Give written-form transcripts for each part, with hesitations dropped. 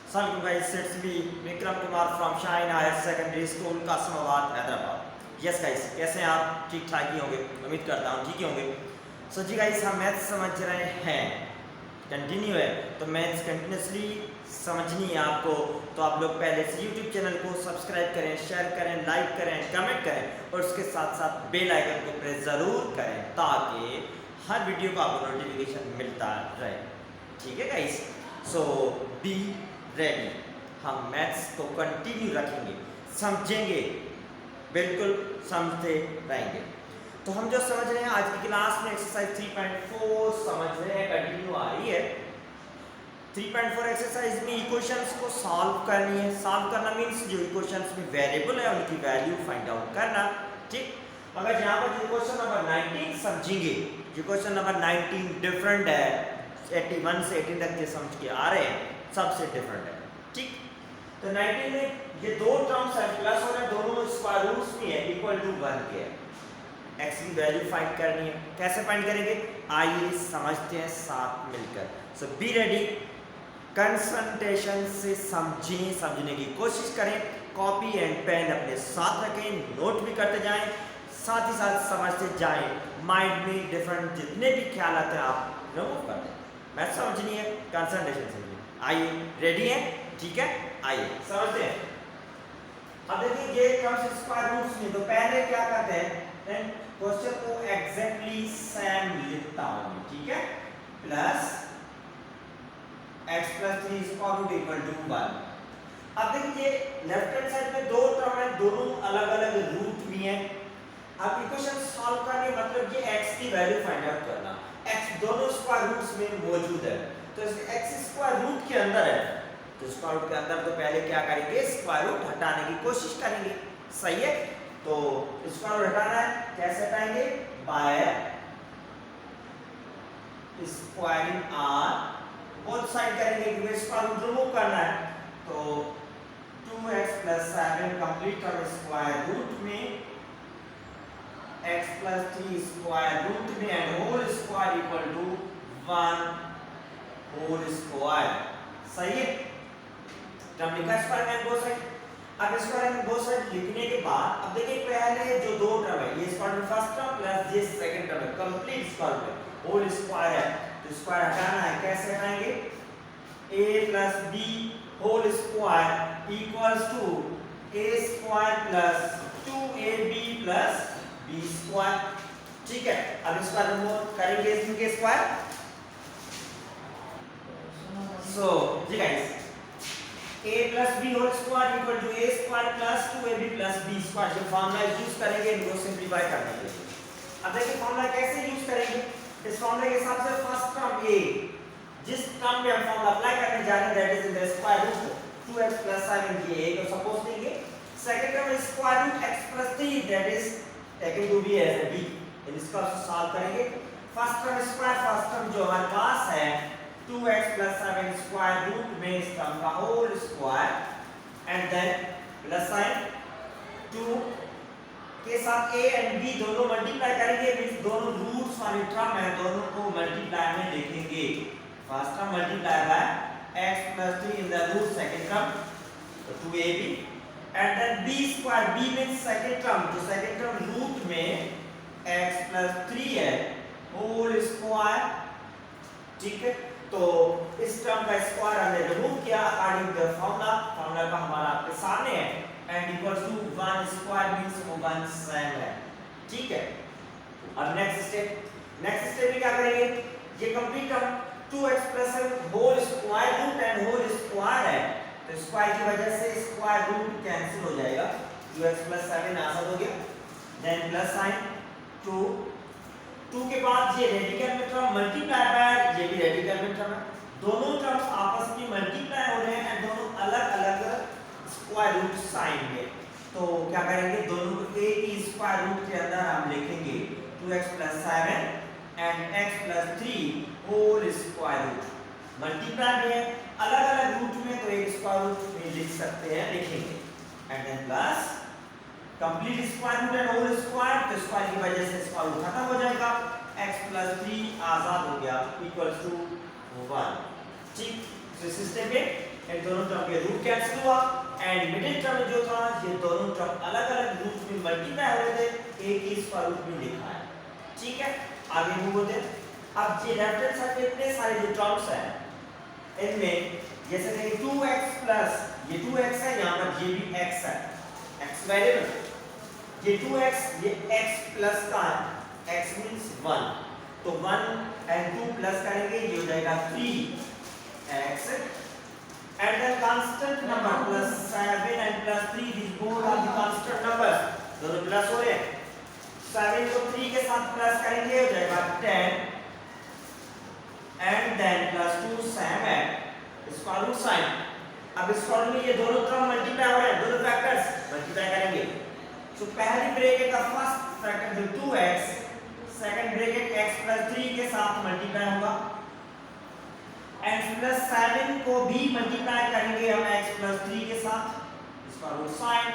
Assalamualaikum guys, it's me Vikram Kumar from Shine Higher Secondary School Kasamabad Hyderabad. Yes guys, कैसे हैं आप? ठीक ठाक ही होंगे, उम्मीद करता हूँ ठीक ही होंगे। सो जी गाइस, हम मैथ्स समझ रहे हैं, कंटिन्यू है, तो मैथ्स कंटिन्यूसली समझनी है आपको। तो आप लोग पहले से यूट्यूब चैनल को सब्सक्राइब करें, शेयर करें, लाइक करें, कमेंट करें और उसके साथ साथ बेल आइकन को प्रेस ज़रूर करें ताकि हर वीडियो का आपको नोटिफिकेशन मिलता रहे। ठीक है गाइस, सो बी रेडी। हम मैथ्स को कंटिन्यू रखेंगे, समझेंगे, बिल्कुल समझते रहेंगे। तो हम जो समझ रहे हैं आज की क्लास में एक्सरसाइज 3.4 समझ रहे हैं, कंटिन्यू आ रही है। 3.4 एक्सरसाइज में इक्वेशंस को सॉल्व करनी है। सॉल्व करना मीन्स जो इक्वेशंस में वेरिएबल है उनकी वैल्यू फाइंड आउट करना। ठीक, अगर यहाँ पर जो क्वेश्चन नंबर 19 समझेंगे, जो क्वेश्चन नंबर 19 डिफरेंट है, 81 से 18 तक के समझ के आ रहे हैं, सबसे डिफरेंट है। ठीक, तो 19 में ये दो टर्म्स है, प्लस और है, दोनों स्क्वायर रूट्स में है, इक्वल टू 1 के है। x की वैल्यू फाइंड करनी है। कैसे फाइंड करेंगे आइए समझते हैं साथ मिलकर। सो बी रेडी, कंसंट्रेशन से समझें, समझने की कोशिश करें, कॉपी एंड पेन अपने साथ रखें, नोट भी करते जाएं, साथ ही साथ समझते जाएं। माइंड में डिफरेंट जितने भी ख्याल आते हैं आप रिमूव कर दें। मैथ समझनी है, कंसंट्रेशन समझनी है। आइए, रेडी है? ठीक है, आइए समझते हैं। अब देखिए ये टर्म्स स्क्वायर रूट्स में, तो पहले क्या करते हैं, क्वेश्चन को एग्जैक्टली सेम लिखता हूं। ठीक है, plus x plus 3 square root equal to 1। अब देखिए लेफ्ट हैंड साइड में दो टर्म है, दोनों अलग अलग रूट भी हैं। अब इक्वेशन सॉल्व करने मतलब ये x की वैल्यू फाइंड आउट करना। x दोनों स्क्वायर रूट्स में मौजूद है, तो इसके x स्क्वायर रूट के अंदर है, तो स्क्वायर रूट के अंदर तो पहले क्या करेंगे, स्क्वायर रूट हटाने की कोशिश करेंगे। सही है, तो स्क्वायर रूट हटाना है, कैसे हटाएंगे, by squaring r, both side करेंगे क्योंकि स्क्वायर रूट रिमूव करना है। तो 2x plus 7 complete term square root में, x प्लस 3 स्क्वायर रूट में and whole square equal to 1 whole square. सही है, टर्म लिखा स्क्वायर में बोथ साइड। अब स्क्वायर में बोथ साइड लिखने के बाद अब देखिए पहले जो दो टर्म है, ये स्क्वायर में फर्स्ट टर्म प्लस ये सेकंड टर्म है, कंप्लीट स्क्वायर में होल स्क्वायर है, तो स्क्वायर हटाना है। कैसे हटाएंगे, a plus b whole square equals to a square plus 2ab plus b square. ठीक है, अब स्क्वायर रिमूव करेंगे इसके स्क्वायर। सो जी guys, a plus b whole square equal to a square plus 2ab plus b square. जो formula use करेंगे इनको simplify करने के लिए। अब देखिए फार्मूला कैसे यूज करेंगे, इस फार्मूले के हिसाब से फर्स्ट टर्म a, जिस टर्म पे हम फार्मूला अप्लाई करने जा रहे हैं that is in the square root 2x plus 7 ये a को सपोज लेंगे। Second term square root x plus 3 that is taken to be as b, इसका सॉल्व करेंगे। First term square, first term जो हमारे पास है 2x प्लस 7 स्क्वायर रूट में इस टर्म का whole square and then plus sign 2 के साथ a एंड b दोनों मल्टीप्लाई करेंगे, मींस दोनों रूट्स वाली टर्म है, दोनों को मल्टीप्लाई में लिखेंगे। First term multiply by x plus 3 in the root second term, तो 2ab and then b square, b means second term, जो सेकंड टर्म रूट में x प्लस 3 है होल स्क्वायर। ठीक है, तो इस टर्म का स्क्वायर हमने रिमूव किया according to the formula. Formula का हमारा आपके सामने है and equals to 1 square means वो 1 सेम है। ठीक है, अब नेक्स्ट स्टेप में क्या करेंगे, ये complete term 2x plus 7 whole square root and whole square है, तो स्क्वायर की वजह से स्क्वायर रूट कैंसिल हो जाएगा, 2x प्लस 7 आंसर हो गया। देन प्लस साइन 2 के बाद ये रेडिकल में टर्म मल्टीप्लाई बाय ये भी रेडिकल में टर्म है, दोनों टर्म्स आपस में मल्टीप्लाई हो रहे हैं एंड दोनों अलग अलग स्क्वायर रूट साइन में। तो क्या करेंगे, दोनों को a की स्क्वायर रूट के अंदर हम लिखेंगे 2x plus 7 and x plus 3 whole square root. Multiply में अलग अलग रूट में, तो एक स्क्वायर रूट में लिख सकते हैं, लिखेंगे and then plus complete square root and whole square, तो स्क्वायर की वजह से स्क्वायर रूट खत्म हो जाएगा, x प्लस 3 आजाद हो गया इक्वल्स टू 1। ठीक, तो इस स्टेप में इन दोनों टर्म के रूट कैंसिल हुआ एंड मिडिल टर्म जो था ये दोनों टर्म अलग-अलग रूट में मल्टीप्लाई हो रहे थे, एक ही स्क्वायर रूट में लिखा है। ठीक है, आगे मूव होते हैं। अब ये लेफ्ट हैंड साइड पे इतने सारे जो टर्म्स हैं इनमें जैसे कि 2x प्लस ये 2x है, यहाँ पर ये भी x है, x वेरिएबल, ये 2x ये x प्लस का है, x मींस 1, तो 1 एंड 2 प्लस करेंगे ये हो जाएगा 3x and then constant number plus 7 and plus 3, these both are the constant numbers, दोनों प्लस हो रहे हैं। 7 को 3 के साथ प्लस करेंगे हो जाएगा 10 and then plus 2 7 square root sign. अब स्क्वायर में ये दोनों टर्म मल्टीप्लाई हो रहे हैं, दोनों फैक्टर्स मल्टीप्लाई करेंगे। तो पहली ब्रैकेट का फर्स्ट फैक्टर जो 2x, second bracket x plus 3 के साथ मल्टीप्लाई होगा एंड प्लस 7 को भी मल्टीप्लाई करेंगे हम x प्लस 3 के साथ, square root sign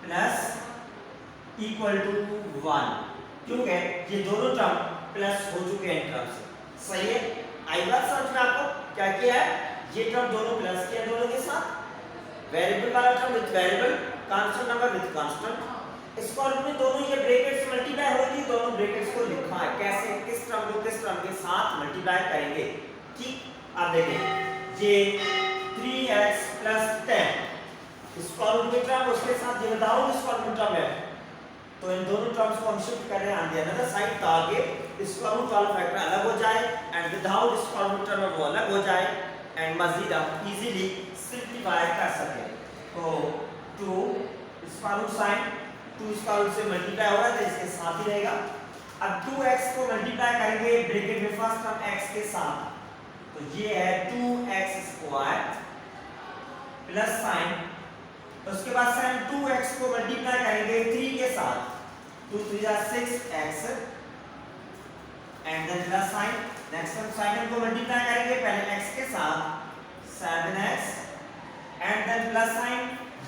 plus equal to 1, क्योंकि ये दोनों टर्म प्लस हो चुके हैं टर्म से। सही है, आई बात समझ में आपको? क्या किया है, ये टर्म दोनों प्लस किया दोनों के साथ, वेरिएबल वाला term with variable, constant number with constant, square root में दोनों ये ब्रैकेट्स मल्टीप्लाई हो रही है, दोनों ब्रैकेट्स को लिखा है कैसे, किस टर्म को किस टर्म के साथ मल्टीप्लाई करेंगे। ठीक, आप देखें ये 3x प्लस 10 स्क्वायर रूट में टर्म, उसके साथ ये बताओ स्क्वायर रूट टर्म है, तो इन दोनों टर्म्स को हम शिफ्ट कर रहे हैं ऑन द अदर साइड ताकि स्क्वायर रूट वाला फैक्टर अलग हो जाए and without square root term वो अलग हो जाए एंड मजीद हम इजीली सिंपलीफाई कर सकें। तो 2 square root sign 2 square root से मल्टीप्लाई होगा तो इसके साथ ही रहेगा। अब 2x को मल्टीप्लाई करेंगे ब्रैकेट में फर्स्ट टर्म x के साथ, तो ये है 2x स्क्वायर प्लस साइन, उसके बाद साइन 2x को मल्टीप्लाई करेंगे 3 के साथ, 2 3 6x and then plus sign, next time sign को मल्टीप्लाई करेंगे पहले x के साथ 7x and then plus sign,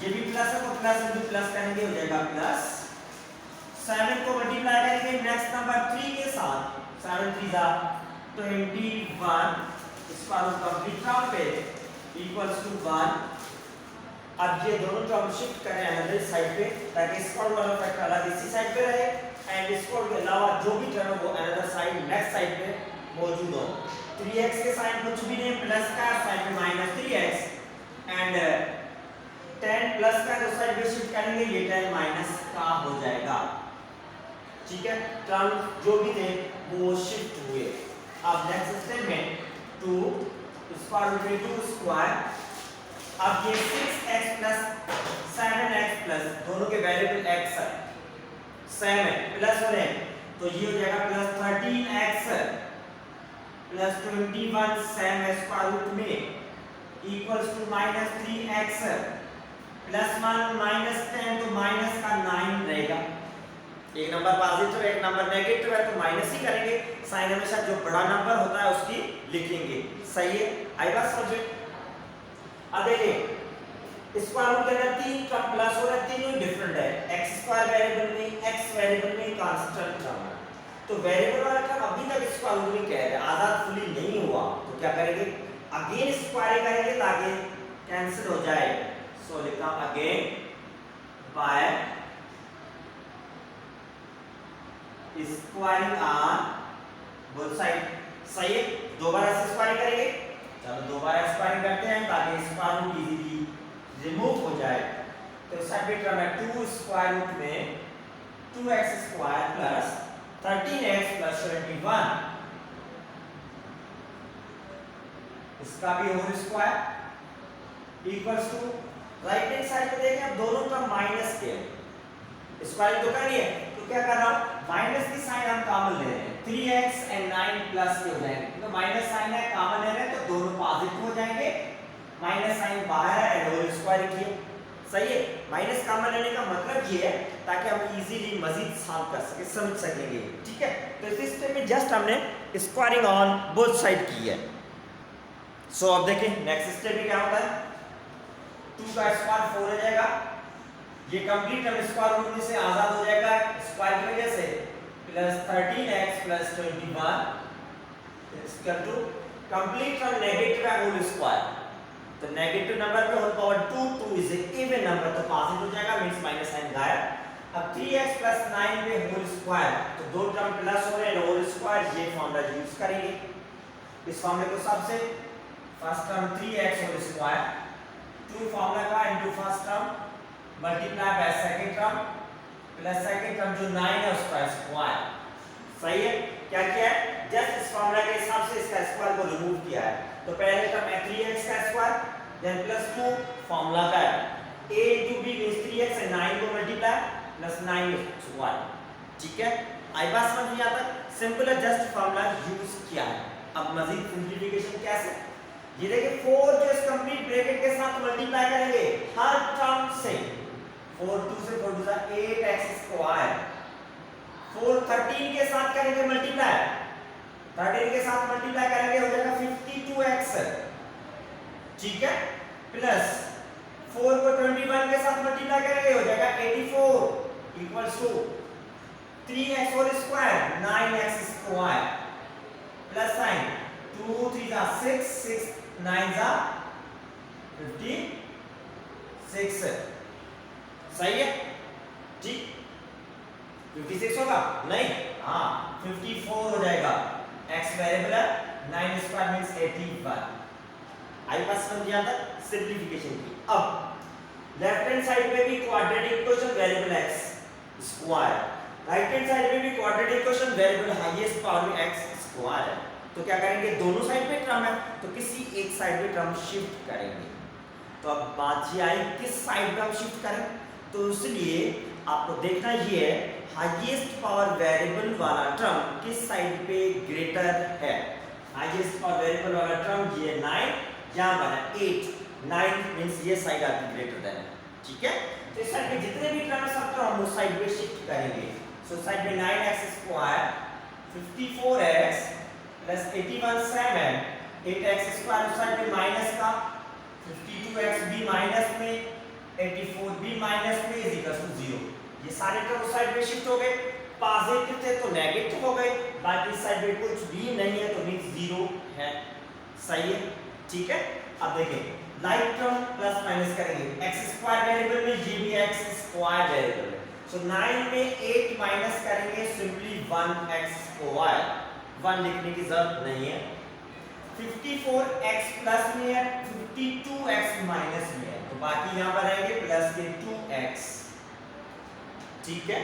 ये भी प्लस है तो प्लस इंटू प्लस करेंगे हो जाएगा प्लस 7 को मल्टीप्लाई करेंगे नेक्स्ट नंबर 3 के साथ, 7 3 21 स्क्वायर रूट कंप्लीट टर्म पे इक्वल्स टू 1। अब ये दोनों टर्म शिफ्ट करें अनदर साइड पे ताकि स्क्वायर वाला फैक्टर अलग इसी साइड पे रहे एंड स्क्वायर के अलावा जो भी टर्म वो अनदर साइड नेक्स्ट साइड पे मौजूद हो। 3x के साइन कुछ भी नहीं, प्लस का साइड पे माइनस 3x एंड 10 प्लस का जो साइड पे शिफ्ट करेंगे ये 10 माइनस का हो जाएगा। ठीक है, टर्म जो भी थे वो शिफ्ट हुए। अब नेक्स्ट स्टेप में 2 स्क्वायर रूट में 2 स्क्वायर, अब ये 6x प्लस 7x प्लस दोनों के वेरिएबल x है, सेम है, प्लस हो रहे हैं तो ये हो जाएगा प्लस 13x प्लस 21 सेम है स्क्वायर रूट में equals to minus 3x plus 1 minus 10 तो माइनस का 9 रहेगा। एक नंबर पॉजिटिव एक नंबर नेगेटिव है तो माइनस ही करेंगे, साइन हमेशा जो बड़ा नंबर होता है उसकी लिखेंगे। सही है, आई बात समझे? अब देखिए स्क्वायर रूट के अंदर 3 टर्म प्लस हो रहा है, तीनों डिफरेंट है, x स्क्वायर वेरिएबल में, x वेरिएबल में कांस्टेंट टर्म है, तो वेरिएबल वाला टर्म अभी तक स्क्वायर रूट में कह रहे हैं आजाद फुली नहीं हुआ, तो क्या करेंगे अगेन स्क्वायर करेंगे ताकि कैंसिल हो जाए। सो लिखता हूं again by squaring on both side. सही है, दोबारा से स्क्वायरिंग करेंगे, चलो दोबारा स्क्वायरिंग करते हैं ताकि स्क्वायर रूट इजीली रिमूव हो जाए। तो सेकंड टर्म है 2 स्क्वायर रूट में 2x square plus 13x plus 21, इसका भी whole square equals to right hand side पे देखें अब दोनों टर्म माइनस के स्क्वायर तो करनी है तो क्या कर रहा हूं माइनस की साइन हम कॉमन ले रहे हैं, 3x एंड 9 प्लस के हो जाएंगे तो माइनस साइन है कॉमन ले रहे हैं तो दोनों पॉजिटिव हो जाएंगे, माइनस साइन बाहर है एंड होल स्क्वायर किया। सही है, माइनस कॉमन लेने का मतलब ये है ताकि हम इजीली मजीद सॉल्व कर सके समझ सकेंगे। ठीक है, तो इस स्टेप में जस्ट हमने स्क्वायरिंग ऑन बोथ साइड की है। सो अब देखें नेक्स्ट स्टेप में क्या होता है, 2 का स्क्वायर 4 हो जाएगा, ये कंप्लीट हम स्क्वायर रूट से आजाद हो जाएगा स्क्वायर की वजह से, plus 13x plus 21 equal to complete from negative है होल स्क्वायर तो नेगेटिव नंबर पे whole power 2, 2 is a even number, तो पॉजिटिव हो जाएगा, मींस माइनस साइन गायब। अब 3x प्लस 9 में होल स्क्वायर, तो दो टर्म प्लस हो रहे हैं, होल स्क्वायर, ये फॉर्मूला यूज करेंगे। इस फॉर्मूले को सबसे first term 3x whole square, 2 formula का into first term multiply by second term plus second term जो 9 है उसका स्क्वायर। सही है? क्या किया है? जस्ट इस फॉर्मूला के हिसाब से इसका स्क्वायर को रिमूव किया है। तो पहले टर्म है 3x का स्क्वायर, देन प्लस 2 फॉर्मूला का है a into b means 3x है, 9 को मल्टीप्लाई प्लस 9 स्क्वायर। ठीक है? आई बात समझ में आता है? सिंपल है, जस्ट फॉर्मूला यूज किया है। अब मजीद सिंपलीफिकेशन कैसे? ये देखिए 4 जो इस कंप्लीट ब्रैकेट के साथ मल्टीप्लाई करेंगे हर टर्म से, 4 2 से 4 2 8x स्क्वायर, 4 13 के साथ करेंगे मल्टीप्लाई, 13 के साथ मल्टीप्लाई करेंगे हो जाएगा 52x। ठीक है? प्लस 4 को 21 के साथ मल्टीप्लाई करेंगे हो जाएगा 84 equals to 3x whole square 9x square plus sign 2 3 जा 6 6 9 जा 56। सही है? ठीक, 56 होगा नहीं, हाँ 54 हो जाएगा, x वेरिएबल है, 9 स्क्वायर मींस 81। आई बात समझ आता सिंपलीफिकेशन की। अब लेफ्ट हैंड साइड पे भी quadratic equation variable x square, right hand side पे भी quadratic equation variable highest power में x स्क्वायर है। तो क्या करेंगे, दोनों साइड पे टर्म है तो किसी एक साइड पे टर्म शिफ्ट करेंगे। तो अब बात ये आई किस साइड पे हम शिफ्ट करें, तो इसलिए आपको देखना ये है हाईएस्ट पावर वेरिएबल वाला टर्म किस साइड पे ग्रेटर है। हाईएस्ट पावर वेरिएबल वाला टर्म ये 9, यहाँ बना 8, 9 मींस ये साइड आपकी ग्रेटर देन है। ठीक है? तो इस साइड पे जितने भी टर्म सब टर्म हम उस साइड पे शिफ्ट करेंगे। सो साइड पे 9x square 54x plus 81 7 8x square, उस साइड पे माइनस का 52x भी माइनस में 84 भी माइनस में इज इक्वल टू 0। ये सारे टर्म उस साइड पे शिफ्ट हो गए, पॉजिटिव थे तो नेगेटिव हो गए, बाकी इस साइड पे कुछ भी नहीं है तो मींस 0 है। सही है? ठीक है? अब देखें लाइक टर्म प्लस माइनस करेंगे, x स्क्वायर वेरिएबल में ये भी x स्क्वायर वेरिएबल है, सो 9 में 8 माइनस करेंगे सिंपली 1x स्क्वायर, 1 लिखने की जरूरत नहीं है। 54x प्लस में है, 52x माइनस में है, तो बाकी यहां पर आएंगे प्लस के 2x। ठीक है?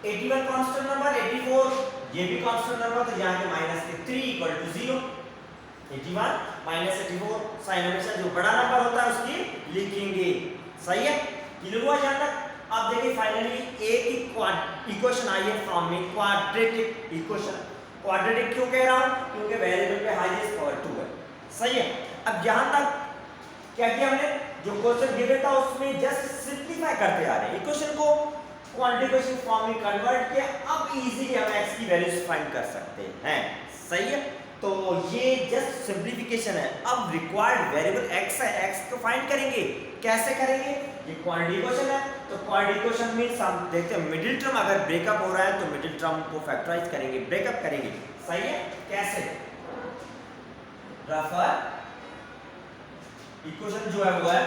81 कांस्टेंट नंबर, 84 ये भी कांस्टेंट नंबर, तो यहां के माइनस के 3 इक्वल टू 0। 81 माइनस 84, साइन हमेशा जो बड़ा नंबर होता है उसकी लिखेंगे। सही है? क्लियर हुआ यहाँ तक? अब देखिए फाइनली एक ही इक्वेशन आई है फॉर्म में क्वाड्रेटिक इक्वेशन। क्वाड्रेटिक क्यों कह रहा हूं, क्योंकि वेरिएबल पे हाईएस्ट पावर 2 है। सही है? अब यहां तक क्या किया हमने, जो क्वेश्चन गिवन था उसमें जस्ट सिंपलीफाई करते आ रहे हैं, इक्वेशन को क्वांटिफिकेशन फॉर्म में कन्वर्ट किया, अब इजीली हम x की वैल्यूज फाइंड कर सकते हैं। सही है? तो ये जस्ट सिंपलीफिकेशन है। अब रिक्वायर्ड वेरिएबल x है, x को फाइंड करेंगे, कैसे करेंगे, ये क्वाड्रेटिक इक्वेशन है, तो क्वाड्रेटिक इक्वेशन मींस हम देखते हैं मिडिल टर्म अगर ब्रेकअप हो रहा है तो मिडिल टर्म को फैक्टराइज करेंगे, ब्रेकअप करेंगे। सही है? कैसे, रेफर इक्वेशन जो है वो है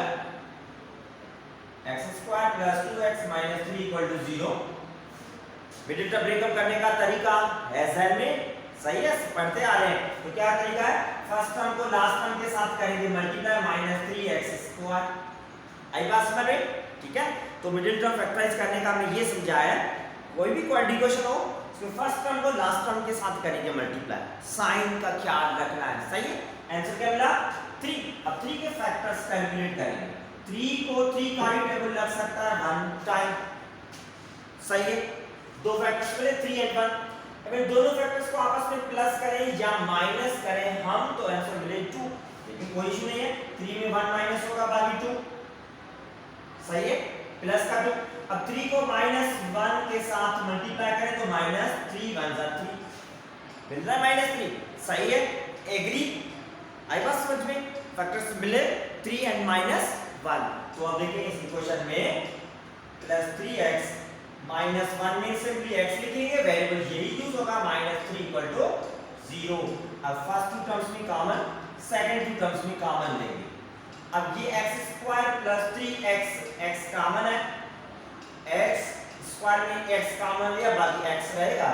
x square plus 2x minus 3 equal to 0। Middle term breakup करने का तरीका है जहन में। सही है? पढ़ते आ रहे हैं, तो क्या तरीका है, फर्स्ट टर्म को लास्ट टर्म के साथ करेंगे मल्टीप्लाई माइनस 3x स्क्वायर। आई बात समझ में? ठीक है? तो मिडिल टर्म फैक्टराइज करने का हमने ये समझाया है, कोई भी क्वाड्रेटिक इक्वेशन हो उसमें फर्स्ट टर्म को लास्ट टर्म के साथ करेंगे मल्टीप्लाई, साइन का ख्याल रखना है। सही है? आंसर क्या मिला, 3। अब 3 के फैक्टर्स कैलकुलेट करेंगे, 3 को 3 का ही टेबल लग सकता है 1 टाइम। सही है? दो फैक्टर्स मिले 3 और 1, अगर दोनों फैक्टर्स को आपस में प्लस करें या माइनस करें हम तो आंसर मिले 2, लेकिन कोई इशू नहीं है, 3 में 1 माइनस होगा बाकी 2। सही है? प्लस का 2। अब 3 को -1 के साथ मल्टीप्लाई करें तो -3 1 जा 3 मिल रहा है -3। सही है? एग्री? आई बात समझ में? फैक्टर्स मिले 3 एंड -1, तो अब देखिए इस इक्वेशन में +3x -1 में सिंपली x लिखेंगे, वेरिएबल यही यूज होगा, -3 इक्वल टू 0। अब फर्स्ट 2 टर्म्स में कॉमन, सेकंड 2 टर्म्स में कॉमन लेंगे, अब ये x square plus 3x, x common है, x स्क्वायर में x कॉमन लिया, बाकी x रहेगा,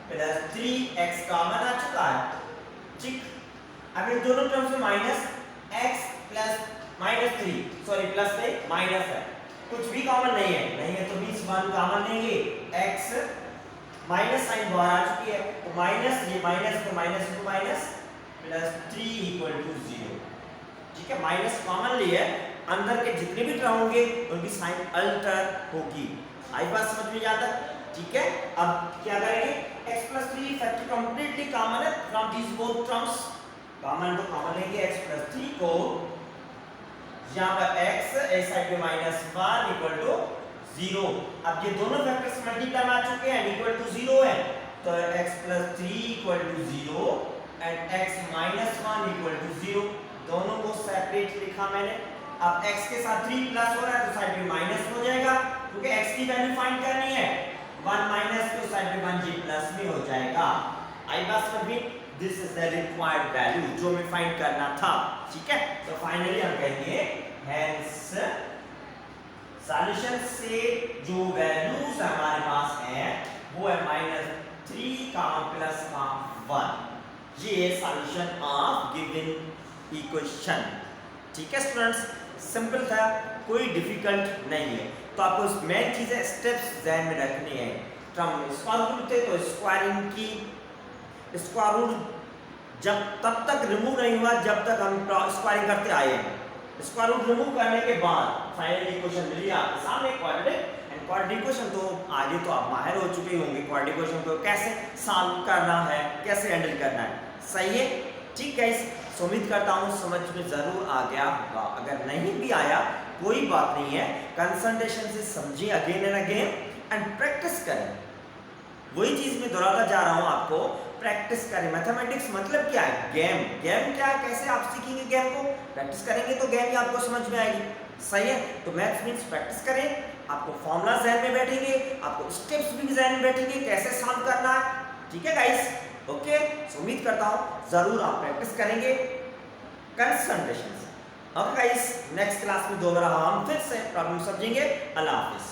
प्लस 3x कॉमन आ चुका है, ठीक। अब इन दोनों टर्म्स में minus x plus minus 3, sorry plus नहीं माइनस है, कुछ भी कॉमन नहीं है तो 20 वन कॉमन लेंगे, x माइनस साइन बाहर आ चुकी है, तो माइनस ये माइनस तो minus to minus plus 3 equal to 0, ठीक है। माइनस कॉमन लिए अंदर के जितने भी टर्म होंगे उनकी साइन अल्टर होगी। आई बात समझ में जाता, ठीक है। अब क्या करेंगे, x plus 3 factor completely common है from these both terms, common तो कॉमन लेंगे, x प्लस 3 को यहाँ पर x इस साइड पे माइनस 1 इक्वल टू 0। अब ये दोनों फैक्टर्स मल्टीप्लाई आ चुके हैं, इक्वल टू 0 है, तो x plus 3 equal to 0 and x minus 1 equal to 0, दोनों को सेपरेट लिखा मैंने। अब x के साथ 3 प्लस हो रहा है तो साइड में माइनस हो जाएगा, क्योंकि x की वैल्यू फाइंड करनी है, 1 माइनस तो साइड में 1 जी प्लस में हो जाएगा। आई बात समझ में, this is the required value जो हमें फाइंड करना था, ठीक है। तो फाइनली हम कहेंगे हेंस सॉल्यूशन से जो वैल्यूज हमारे पास है वो है -3 प्लस 1, ये सॉल्यूशन ऑफ गिवन इक्वेशन, ठीक है स्टूडेंट्स। सिंपल था, कोई डिफिकल्ट नहीं है। तो आपको मेन चीजें स्टेप्स ध्यान में रखनी है। टर्म स्क्वायर रूट थे तो स्क्वायरिंग की, स्क्वायर रूट जब तब तक रिमूव नहीं हुआ जब तक हम स्क्वायरिंग करते आए हैं। स्क्वायर रूट रिमूव करने के बाद फाइनल इक्वेशन मिली आपके सामने क्वाड्रेटिक एंड क्वाड्रेटिक इक्वेशन। तो आगे तो आप माहिर हो चुके होंगे क्वाड्रेटिक इक्वेशन को कैसे सॉल्व करना है, कैसे हैंडल करना है, सही है, ठीक है। सो उम्मीद करता हूँ समझ में जरूर आ गया होगा, अगर नहीं भी आया कोई बात नहीं है, कंसंट्रेशन से समझिए again and again and practice करें। वही चीज मैं दोहराता जा रहा हूँ आपको, प्रैक्टिस करें। मैथमेटिक्स मतलब क्या है, गेम। गेम क्या है, कैसे आप सीखेंगे गेम को, प्रैक्टिस करेंगे तो गेम ही आपको समझ में आएगी, सही है। तो मैथ्स मींस प्रैक्टिस करें, आपको फॉर्मूला ज़हन में बैठेंगे, आपको स्टेप्स भी ज़हन में बैठेंगे कैसे सॉल्व करना है, ठीक है गाइस, ओके। सो उम्मीद करता हूँ जरूर आप प्रैक्टिस करेंगे कंसंट्रेशन से। ओके गाइस, नेक्स्ट क्लास में दोबारा हम फिर से प्रॉब्लम समझेंगे। अल्लाह हाफिज।